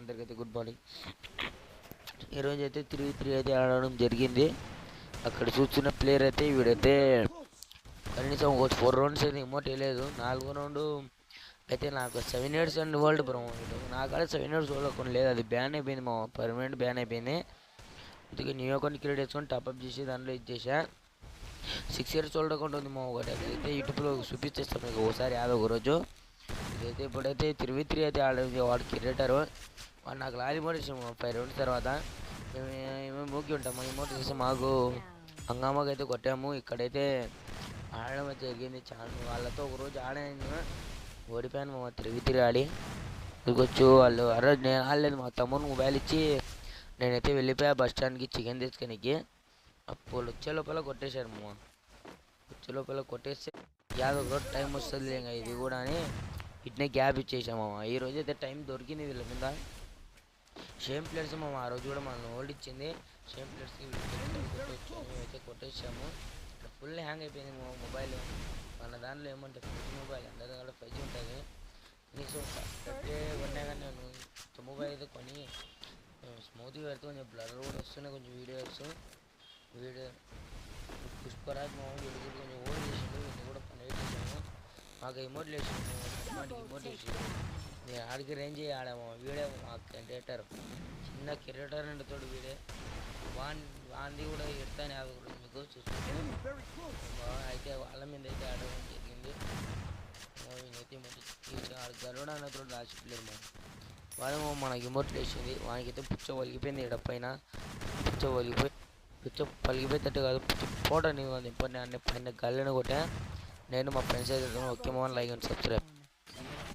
అందరికైతే good morning. ఈరోజు అయితే 3-3 అయితే ఆడడం జరిగింది. అక్కడ చూస్తున్న ప్లేయర్ అయితే వీడైతే కనీసం ఒక 4 రౌండ్స్ అయితే ఇమోట్ వేయలేదు. 4వ రౌండ్ అయితే నాకు 7 ఇయర్స్ అండ్ వరల్డ్ బ్రో. నాకాడ 7 ఇయర్స్ వరల్డ్ అకౌంట్ లేదు, అది బ్యాన్ అయిపోయింది, మా పర్మనెంట్ బ్యాన్ అయిపోయింది. అందుకే న్యూ అకౌంట్ క్రియేట్ చేసుకొని టాప్అప్ చేసి దాంట్లో ఇచ్చేసా. 6 ఇయర్స్ వరల్డ్ అకౌంట్ ఉంది మా ఒకటి, అయితే యూట్యూబ్లో చూపించేస్తాం మీకు ఒకసారి యాదో ఒక రోజు. ఇదైతే ఇప్పుడైతే 3v3 అయితే ఆడేది. వాడు క్రియేటరు, వాడు నాకు లాలి మోడ్ ఇచ్చాము 5 రౌండ్స్ తర్వాత. మేము మూకి ఉంటాము, ఇమోట్ చేసి మాకు హంగామాకి అయితే కొట్టాము. ఇక్కడైతే ఆడడం అయితే జరిగింది. చాలా వాళ్ళతో ఒకరోజు ఆడాను, ఓడిపోయాను మా 3v3 ఆడి. ఇదిగొచ్చు వాళ్ళు ఆ రోజు నేను ఆడలేదు, మా తమ్ముడు మొబైల్ ఇచ్చి నేనైతే వెళ్ళిపోయా బస్ స్టాండ్కి చికెన్ తెచ్చుకోనికి. అప్పుడు వచ్చే లోపల కొట్టేశారు మా, వచ్చే లోపల కొట్టేస్తే యాదో ఒక రోజు టైం వస్తుంది ఇంకా ఇది కూడా అని ఇట్నే గ్యాప్ ఇచ్చేసాము. ఈరోజు అయితే టైం దొరికింది వీళ్ళ మీద. సేమ్ ప్లేయర్స్ మేము ఆ రోజు కూడా మనం హోల్డ్ ఇచ్చింది, సేమ్ ప్లేయర్స్కి కొట్టొచ్చు, మేమైతే కొట్టేసాము. ఇక్కడ ఫుల్ హ్యాంగ్ అయిపోయింది మొబైల్. మన దాంట్లో ఏమంటే 5G మొబైల్, అందరి దగ్గర 5G ఉంటుంది. కనీసం అట్లే కొన్నా కానీ నేను మొబైల్ అయితే కొని స్మూత్గా పెడితే కొంచెం బ్లర్ కూడా వస్తున్నాయి, కొంచెం వీడియో పుష్పరాజ్ మా వీడియో కూడా కొంచెం ఓల్డ్ చేసిండు, ఇది కూడా పని చేసాము. మాకు ఇమోట్ వేసిండు, వాటికి ఇమోట్ వేసి నేను ఆడికి రేంజ్ ఆడాము. వీడే మా క్రియేటర్, చిన్న క్రియేటర్ అంటే తోడు వీడే. వాంది కూడా ఎడతానే అది కూడా మీకు చూసుకుంటే అయితే వాళ్ళ మీద అయితే ఆడడం జరిగింది. అయితే గరుడ అన్నతో రాసిపోయారు మా వాడు మనకి ఇమోట్లు వేసింది. వానికైతే పుచ్చ ఒలిగిపోయింది, ఎడపైన పుచ్చ పలిగిపోయేటట్టు కాదు, పుచ్చ పోట నేను పైన గల్లని కొట్టా. నేను మా ఫ్రెండ్స్ అయితే okay Mohan like and subscribe.